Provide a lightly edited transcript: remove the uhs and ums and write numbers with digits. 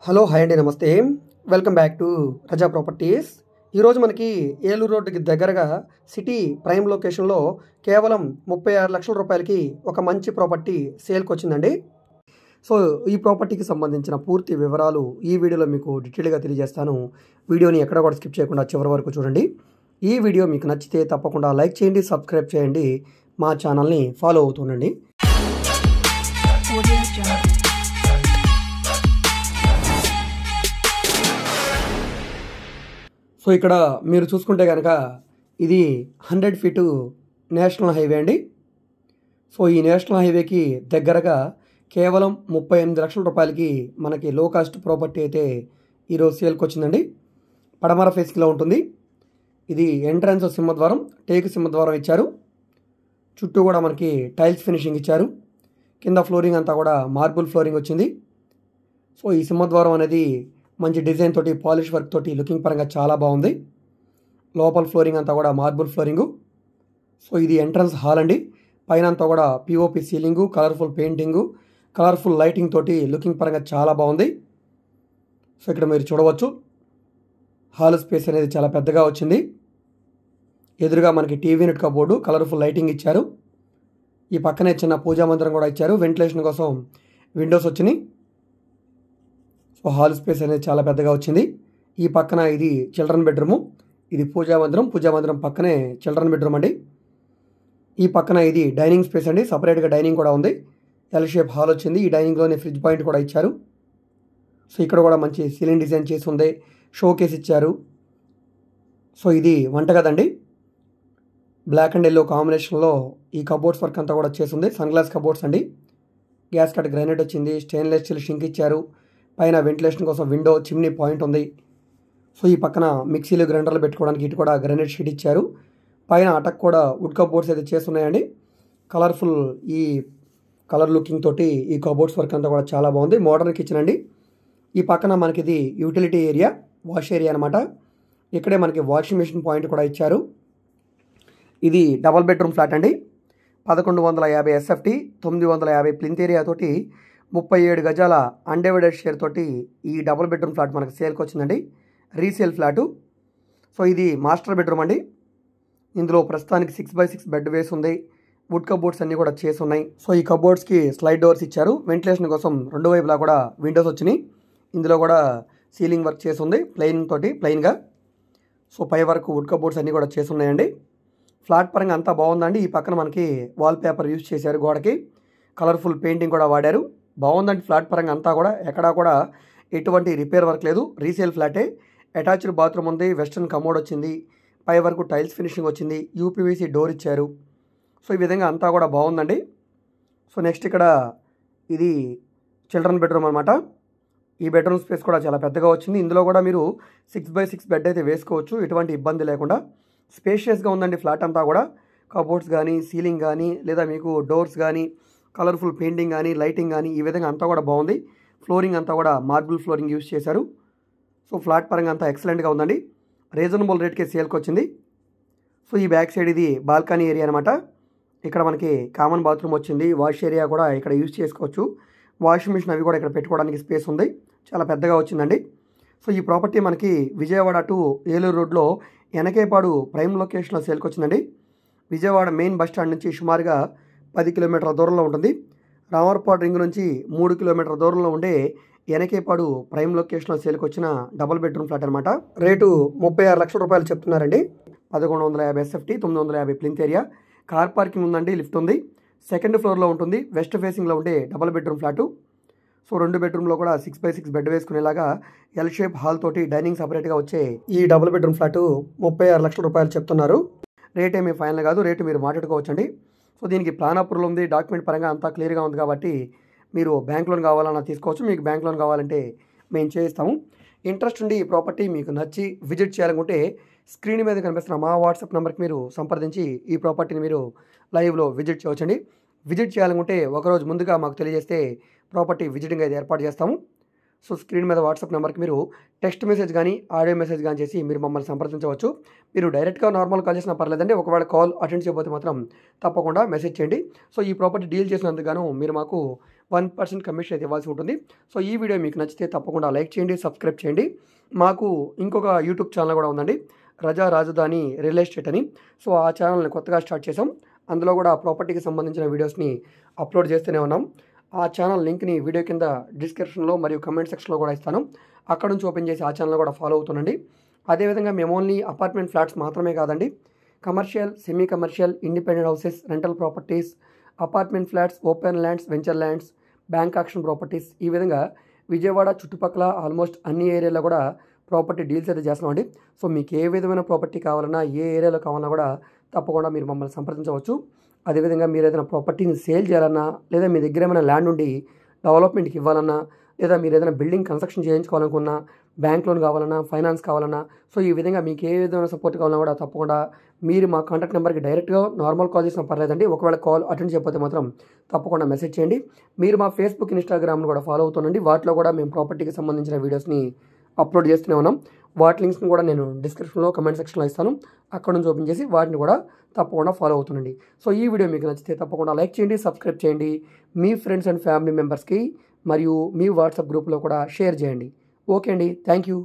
Hello hi అండి, నమస్తే. Welcome back to Raza properties. ఈరోజు మనకి ఏలూరు రోడ్డుకి దగ్గరగా సిటీ ప్రైమ్ లొకేషన్లో కేవలం 36 లక్షల రూపాయలకి ఒక మంచి ప్రాపర్టీ సేల్కి వచ్చిందండి. సో ఈ ప్రాపర్టీకి సంబంధించిన పూర్తి వివరాలు ఈ వీడియోలో మీకు డీటెయిల్గా తెలియజేస్తాను. వీడియోని ఎక్కడ కూడా స్కిప్ చేయకుండా చివరి వరకు చూడండి. ఈ వీడియో మీకు నచ్చితే తప్పకుండా లైక్ చేయండి, సబ్స్క్రైబ్ చేయండి, మా ఛానల్ని ఫాలో అవుతుండండి. సో ఇక్కడ మీరు చూసుకుంటే కనుక ఇది 100 ఫీటు నేషనల్ హైవే అండి. సో ఈ నేషనల్ హైవేకి దగ్గరగా కేవలం 38 లక్షల రూపాయలకి మనకి లో కాస్ట్ ప్రాపర్టీ అయితే ఈరోజు సేల్కి వచ్చిందండి. పడమర ఫేసింగ్లో ఉంటుంది. ఇది ఎంట్రన్స్ సింహద్వారం, టేకు సింహద్వారం ఇచ్చారు. చుట్టూ కూడా మనకి టైల్స్ ఫినిషింగ్ ఇచ్చారు. కింద ఫ్లోరింగ్ అంతా కూడా మార్బుల్ ఫ్లోరింగ్ వచ్చింది. సో ఈ సింహద్వారం అనేది మంచి డిజైన్ తోటి, పాలిష్ వర్క్ తోటి లుకింగ్ పరంగా చాలా బాగుంది. లోపల ఫ్లోరింగ్ అంతా కూడా మార్బుల్ ఫ్లోరింగు. సో ఇది ఎంట్రన్స్ హాల్ అండి. పైన అంతా కూడా POP ceiling, colourful painting, colourful lighting తోటి లుకింగ్ పరంగా చాలా బాగుంది. సో ఇక్కడ మీరు చూడవచ్చు హాల్ స్పేస్ అనేది చాలా పెద్దగా వచ్చింది. ఎదురుగా మనకి TV unit cupboard, colourful lighting ఇచ్చారు. ఈ పక్కనే చిన్న పూజా మందిరం కూడా ఇచ్చారు. వెంటిలేషన్ కోసం విండోస్ వచ్చినాయి. సో హాల్ స్పేస్ అనేది చాలా పెద్దగా వచ్చింది. ఈ పక్కన ఇది చిల్డ్రన్ బెడ్రూము, ఇది పూజా మందిరం పక్కనే చిల్డ్రన్ బెడ్రూమ్ అండి. ఈ పక్కన ఇది డైనింగ్ స్పేస్ అండి. సపరేట్గా డైనింగ్ కూడా ఉంది. ఎల్ షేప్ హాల్ వచ్చింది. ఈ డైనింగ్లోనే ఫ్రిడ్జ్ పాయింట్ కూడా ఇచ్చారు. సో ఇక్కడ కూడా మంచి సీలింగ్ డిజైన్ చేసి ఉంది. షో కేస్ ఇచ్చారు. సో ఇది వంటగదండి. బ్లాక్ అండ్ ఎల్లో కాంబినేషన్లో ఈ కబోర్డ్స్ వర్క్ అంతా కూడా చేసింది. సన్ గ్లాస్ కబోర్డ్స్ అండి. గ్యాస్ కట్ గ్రానైట్ వచ్చింది. స్టెయిన్లెస్ స్టీల్ షింక్ ఇచ్చారు. పైన వెంటిలేషన్ కోసం విండో, చిమ్నీ పాయింట్ ఉంది. సో ఈ పక్కన మిక్సీలు, గ్రైండర్లు పెట్టుకోవడానికి ఇటు కూడా గ్రానైట్ షీట్ ఇచ్చారు. పైన అటక్ కూడా వుడ్ కబోర్డ్స్ అయితే చేస్తున్నాయండి. కలర్ఫుల్ ఈ కలర్ లుకింగ్ తోటి ఈ కబోర్డ్స్ వర్క్ అంతా కూడా చాలా బాగుంది. మోడర్న్ కిచెన్ అండి. ఈ పక్కన మనకి ఇది యూటిలిటీ ఏరియా, వాష్ ఏరియా అనమాట. ఇక్కడే మనకి వాషింగ్ మెషిన్ పాయింట్ కూడా ఇచ్చారు. ఇది డబల్ బెడ్రూమ్ ఫ్లాట్ అండి. 1150 ఎస్ఎఫ్టీ, 950 ప్లింత్ ఏరియా తోటి 37 గజాల అన్డివైడెడ్ షేర్ తోటి ఈ డబుల్ బెడ్రూమ్ ఫ్లాట్ మనకు సేల్కి వచ్చిందండి. Resale flat. సో ఇది మాస్టర్ బెడ్రూమ్ అండి. ఇందులో ప్రస్తుతానికి 6x6 బెడ్ వేసి ఉంది. వుడ్ కబోర్డ్స్ అన్నీ కూడా చేసి ఉన్నాయి. సో ఈ కబోర్డ్స్కి స్లైడ్ డోర్స్ ఇచ్చారు. వెంటిలేషన్ కోసం రెండు వైపులా కూడా విండోస్ వచ్చినాయి. ఇందులో కూడా సీలింగ్ వర్క్ చేసి ఉంది ప్లెయిన్గా. సో పై వరకు వుడ్ కబోర్డ్స్ అన్నీ కూడా చేసి ఉన్నాయండి. ఫ్లాట్ పరంగా అంతా బాగుందండి. ఈ పక్కన మనకి వాల్ పేపర్ యూజ్ చేశారు. గోడకి కలర్ఫుల్ పెయింటింగ్ కూడా వాడారు. బాగుందండి. ఫ్లాట్ పరంగా అంతా కూడా ఎక్కడా కూడా ఎటువంటి రిపేర్ వర్క్ లేదు. రీసేల్ ఫ్లాటే. అటాచ్డ్ బాత్రూమ్ ఉంది. వెస్టర్న్ కమోడ్ వచ్చింది. పై వరకు టైల్స్ ఫినిషింగ్ వచ్చింది. యూపీవీసీ డోర్ ఇచ్చారు. సో ఈ విధంగా అంతా కూడా బాగుందండి. సో నెక్స్ట్ ఇక్కడ ఇది చిల్డ్రన్ బెడ్రూమ్ అనమాట. ఈ బెడ్రూమ్ స్పేస్ కూడా చాలా పెద్దగా వచ్చింది. ఇందులో కూడా మీరు 6x6 బెడ్ అయితే వేసుకోవచ్చు, ఎటువంటి ఇబ్బంది లేకుండా. స్పేషియస్గా ఉందండి ఫ్లాట్ అంతా కూడా. కబోర్డ్స్ కానీ, సీలింగ్ కానీ, లేదా మీకు డోర్స్ కానీ, కలర్ఫుల్ పెయింటింగ్ కానీ, లైటింగ్ కానీ, ఈ విధంగా అంతా కూడా బాగుంది. ఫ్లోరింగ్ అంతా కూడా మార్బుల్ ఫ్లోరింగ్ యూజ్ చేశారు. సో ఫ్లాట్ పరంగా అంతా ఎక్సలెంట్గా ఉందండి. రీజనబుల్ రేట్కే సేల్కి వచ్చింది. సో ఈ బ్యాక్ సైడ్ ఇది బాల్కనీ ఏరియా అనమాట. ఇక్కడ మనకి కామన్ బాత్రూమ్ వచ్చింది. వాష్ ఏరియా కూడా ఇక్కడ యూజ్ చేసుకోవచ్చు. వాషింగ్ మిషన్ అవి కూడా ఇక్కడ పెట్టుకోవడానికి స్పేస్ ఉంది. చాలా పెద్దగా వచ్చిందండి. సో ఈ ప్రాపర్టీ మనకి విజయవాడ టు ఏలూరు రోడ్లో ఎనకేపాడు ప్రైమ్ లొకేషన్లో సేల్కి వచ్చిందండి. విజయవాడ మెయిన్ బస్ స్టాండ్ నుంచి సుమారుగా 10 కిలోమీటర్ల దూరంలో ఉంటుంది. రామర్పాడు రింగ్ నుంచి 3 కిలోమీటర్ల దూరంలో ఉండే ఎనకేపాడు ప్రైమ్ లొకేషన్లో సేల్కి వచ్చిన డబుల్ బెడ్రూమ్ ఫ్లాట్ అనమాట. రేటు 36 లక్షల రూపాయలు చెప్తున్నారండి. 1150 SFT, 950 plinth area. Car parking ఉందండి. లిఫ్ట్ ఉంది. సెకండ్ ఫ్లోర్లో ఉంటుంది. వెస్ట్ ఫేసింగ్లో ఉండే డబుల్ బెడ్రూమ్ ఫ్లాటు. సో 2 బెడ్రూమ్లో కూడా 6x6 బెడ్ వేసుకునేలాగా ఎల్ షేప్ హాల్ తోటి డైనింగ్ సపరేట్గా వచ్చే ఈ డబుల్ బెడ్రూమ్ ఫ్లాటు 36 లక్షల రూపాయలు చెప్తున్నారు. రేట్ ఏమీ ఫైనల్ కాదు. రేటు మీరు మాట్లాడుకోవచ్చండి. సో దీనికి ప్లాన్ అప్రూవల్ ఉంది. డాక్యుమెంట్ పరంగా అంతా క్లియర్గా ఉంది కాబట్టి మీరు బ్యాంక్ లోన్ కావాలన్నా తీసుకోవచ్చు. మీకు బ్యాంక్ లోన్ కావాలంటే మేము చేయిస్తాము. ఇంట్రెస్ట్ ఉండి ఈ ప్రాపర్టీ మీకు నచ్చి విజిట్ చేయాలనుకుంటే స్క్రీన్ మీద కనిపిస్తున్న మా వాట్సాప్ నెంబర్కి మీరు సంప్రదించి ఈ ప్రాపర్టీని మీరు లైవ్లో విజిట్ చేయవచ్చండి. విజిట్ చేయాలనుకుంటే ఒకరోజు ముందుగా మాకు తెలియజేస్తే ప్రాపర్టీ విజిటింగ్ అయితే ఏర్పాటు చేస్తాము. సో స్క్రీన్ మీద వాట్సాప్ నెంబర్కి మీరు టెక్స్ట్ మెసేజ్ కానీ, ఆడియో మెసేజ్ కానీ చేసి మీరు మమ్మల్ని సంప్రదించవచ్చు. మీరు డైరెక్ట్గా నార్మల్ కాల్ చేసినా పర్లేదండి. ఒకవేళ కాల్ అటెండ్ చేయకపోతే మాత్రం తప్పకుండా మెసేజ్ చేయండి. సో ఈ ప్రాపర్టీ డీల్ చేసినందుకు గాను మీరు మాకు 1% కమిషన్ అయితే ఇవ్వాల్సి ఉంటుంది. సో ఈ వీడియో మీకు నచ్చితే తప్పకుండా లైక్ చేయండి, సబ్స్క్రైబ్ చేయండి. మాకు ఇంకొక యూట్యూబ్ ఛానల్ కూడా ఉందండి, రజా రాజధాని రియల్ ఎస్టేట్ అని. సో ఆ ఛానల్ని కొత్తగా స్టార్ట్ చేసాం. అందులో కూడా ప్రాపర్టీకి సంబంధించిన వీడియోస్ని అప్లోడ్ చేస్తూనే ఉన్నాం. ఆ ఛానల్ లింక్ని వీడియో కింద డిస్క్రిప్షన్లో మరియు కమెంట్ సెక్షన్లో కూడా ఇస్తాను. అక్కడ నుంచి ఓపెన్ చేసి ఆ ఛానల్ కూడా ఫాలో అవుతుండండి. అదేవిధంగా మేము ఓన్లీ అపార్ట్మెంట్ ఫ్లాట్స్ మాత్రమే కాదండి, commercial, semi commercial, independent houses, rental properties, apartment flats, open lands, venture lands, bank auction properties, ఈ విధంగా విజయవాడ చుట్టుపక్కల ఆల్మోస్ట్ అన్ని ఏరియాలో కూడా ప్రాపర్టీ డీల్స్ అయితే చేస్తున్నామండి. సో మీకు ఏ విధమైన ప్రాపర్టీ కావాలన్నా, ఏ ఏరియాలో కావాలన్నా కూడా తప్పకుండా మీరు మమ్మల్ని సంప్రదించవచ్చు. అదేవిధంగా మీరు ఏదైనా ప్రాపర్టీని సేల్ చేయాలన్నా, లేదా మీ దగ్గర ఏమైనా ల్యాండ్ ఉండి డెవలప్మెంట్కి ఇవ్వాలన్నా, లేదా మీరు ఏదైనా బిల్డింగ్ కన్స్ట్రక్షన్ చేయించుకోవాలనుకున్నా, బ్యాంక్ లోన్ కావాలన్నా, ఫైనాన్స్ కావాలన్నా, సో ఈ విధంగా మీకు ఏ విధమైన సపోర్ట్ కావాలన్నా కూడా తప్పకుండా మీరు మా కాంటాక్ట్ నెంబర్కి డైరెక్ట్గా నార్మల్ కాల్ చేసినా పర్లేదండి. ఒకవేళ కాల్ అటెండ్ చేయకపోతే మాత్రం తప్పకుండా మెసేజ్ చేయండి. మీరు మా ఫేస్బుక్, ఇన్స్టాగ్రామ్ను కూడా ఫాలో అవుతుండండి. వాటిలో కూడా మేము ప్రాపర్టీకి సంబంధించిన వీడియోస్ని అప్లోడ్ చేస్తూనే ఉన్నాం. వాటి లింక్స్ని కూడా నేను డిస్క్రిప్షన్లో, కమెంట్ సెక్షన్లో ఇస్తాను. అక్కడ నుంచి ఓపెన్ చేసి వాటిని కూడా తప్పకుండా ఫాలో అవుతుండండి. సో ఈ వీడియో మీకు నచ్చితే తప్పకుండా లైక్ చేయండి, సబ్స్క్రైబ్ చేయండి. మీ ఫ్రెండ్స్ అండ్ ఫ్యామిలీ మెంబర్స్కి మరియు మీ వాట్సాప్ గ్రూప్లో కూడా షేర్ చేయండి. ఓకే అండి, థ్యాంక్ యూ.